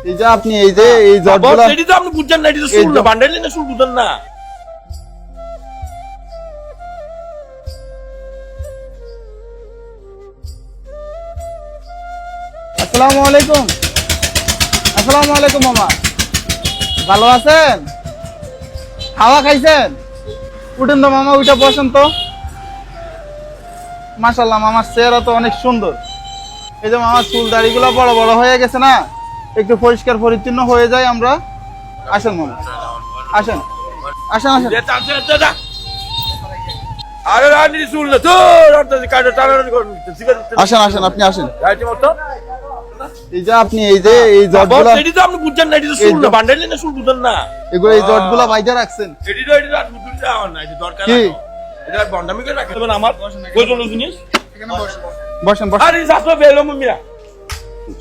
এই যে আপনি এই যে এই জটগুলো এটি তো আপনি বুঝছেন না, এটি তো শুল না, বান্ডেল না, শুল বুঝেন না। আসসালামু আলাইকুম। আসসালামু আলাইকুম মামা, ভালো আছেন? খাওয়া খাইছেন? উঠেন তো মামা, উঠে বসেন তো। মাশাআল্লাহ মামার চেহারা তো অনেক সুন্দর। এই যে মামার চুল দাড়িগুলো বড় বড় হয়ে গেছে না, একটু পরিষ্কার পরিচ্ছন্ন হয়ে যায় আমরা। আসেন মামা, আসেন আসেন আসেন। আরে রানি শুল না তো, কাটা টানাটানি করেন, আসেন আসেন, আপনি আসেন। রাইট মতো। এই যে আপনি এই যে এই জটগুলো, এটি তো আপনি বুঝছেন না, এটি তো শুল না, বান্ডেল না, শুল বুঝেন না। এগুলো এই জটগুলো বাইজা রাখছেন এটি তো আর বুঝতে আমার না, এটি দরকার কি? এটা বন্ডামি করে রাখতে হবে আমার প্রয়োজনীয় জিনিস। বসেন বসেন। আরে সাসো বেলো মিয়া,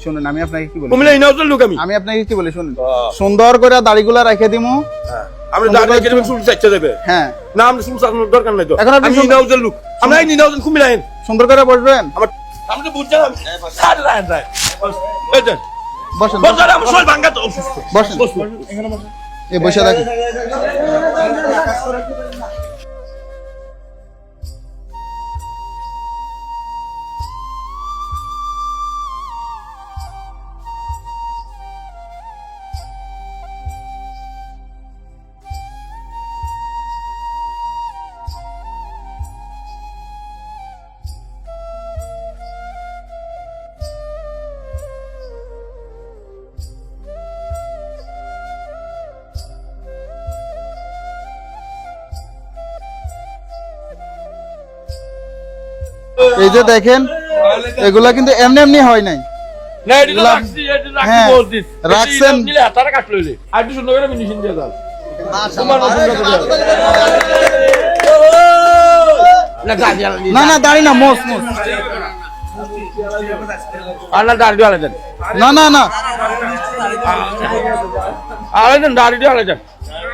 শুনুন আমি আপনাকে কি বলি, কুমিল্লা ইনাউজল লোক আমি আপনাকে কি বলি শুনুন। সুন্দর করে দাড়িগুলো রেখে দিমু। আমরা দাঁড়িয়ে রেখে দেবেন, শুল চাইতে দেবে। হ্যাঁ, না আমরা শুল চালানোর দরকার নাই তো। এখন আপনি আমি ইনাউজল লোক, আমরা এই ইনাউজল কুমিল্লা আইন। সুন্দর করে বসবেন। আমার আমি তো বুঝছেন, সাড়ে রায় রায় এই দেন বসেন বসার আমার শরীর ভাঙা তো অসুস্থ। বসেন, এই বসে থাকেন। এই যে দেখেন, এগুলা কিন্তু এমনি এমনি হয় নাই। না এটি তো রাখছি, এটি রাখছি হ্যাঁ, বলছিস রাখছেন। নিলে হাতারা কাট লইলে আর একটু সুন্দর করে ফিনিশিং দিয়ে দাও। তোমার মতো না না, দাড়ি না, মোস মোস। আর না দাড়ি দিয়ে আলাদা, না না না, আলাদা দাড়ি দিয়ে আলাদা,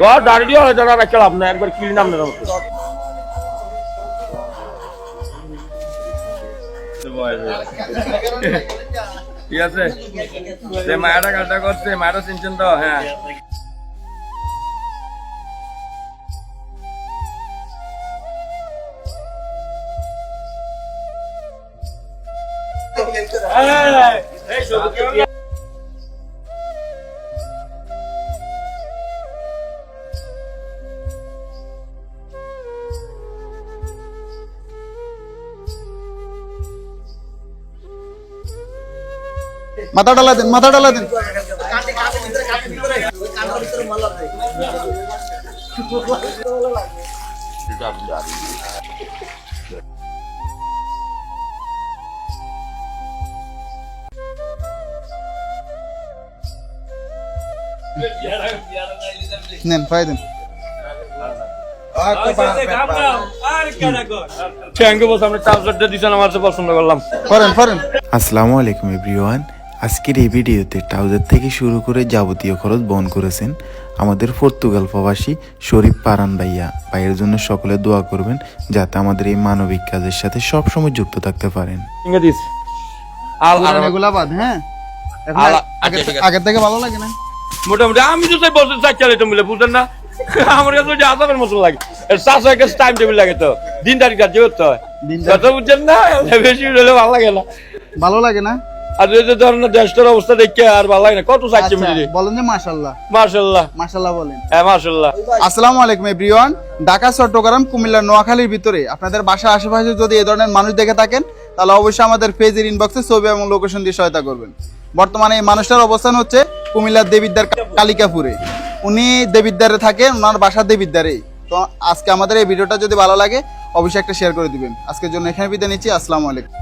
ও দাড়ি দিয়ে আলাদা রাখতে লাভ না, একবার ক্লিন আপনার মতো। ঠিক আছে, মায়াটা কাটা করছে, মায়াটা চিনছেন তো? হ্যাঁ মাথা ডালা দেন, মাথা ডালা দেন। নেন, পাই দেন। থ্যাংক ইউ বস, আপনি ট্রাউজারটা দিছেন, আমার তো পছন্দ করলাম। করেন করেন। আসসালামু আলাইকুম এভরিওয়ান। আজকের এই ভিডিওতে ট্রাউজার থেকে শুরু করে যাবতীয় খরচ বহন করেছেন আমাদের পর্তুগাল প্রবাসী শরীফ পারান ভাইয়ের জন্য সকলে দোয়া করবেন যাতে আমাদের এই মানবিক কাজের সাথে সবসময় যুক্ত থাকতে পারেন। ইংরেজিস এগুলা বাদ। হ্যাঁ, এখন আগের থেকে ভালো লাগে না মোটামুটি। আমি তো বছর চার চালাইতাম বলে বুঝলেন না, আমার কাছে যে আজাবের মতো লাগে। চাষের কাছে টাইম টেবিল লাগে তো, দিন তারিখ কাজ করতে হয়, কথা বুঝছেন না? বেশি হলে ভালো লাগে না, ভালো লাগে না। আর এই যে ধরেন দেশটার অবস্থা দেখে আর ভালো লাগে না। কত চাইছে মিলে বলেন যে মাশাআল্লাহ মাশাআল্লাহ মাশাআল্লাহ বলেন। হ্যাঁ মাশাআল্লাহ। আসসালামু আলাইকুম এভরিওয়ান। ঢাকা, চট্টগ্রাম, কুমিল্লা, নোয়াখালীর ভিতরে আপনাদের বাসা আশেপাশে যদি এই ধরনের মানুষ দেখে থাকেন তাহলে অবশ্যই আমাদের পেজের ইনবক্সে ছবি এবং লোকেশন দিয়ে সহায়তা করবেন। বর্তমানে এই মানুষটার অবস্থান হচ্ছে কুমিল্লার দেবিদ্বার কালিকাপুরে। উনি দেবিদ্বারে থাকেন, ওনার বাসা দেবিদ্বারেই। তো আজকে আমাদের এই ভিডিওটা যদি ভালো লাগে অবশ্যই একটা শেয়ার করে দিবেন। আজকের জন্য এখানে বিদায় নিচ্ছি। আসসালামু আলাইকুম।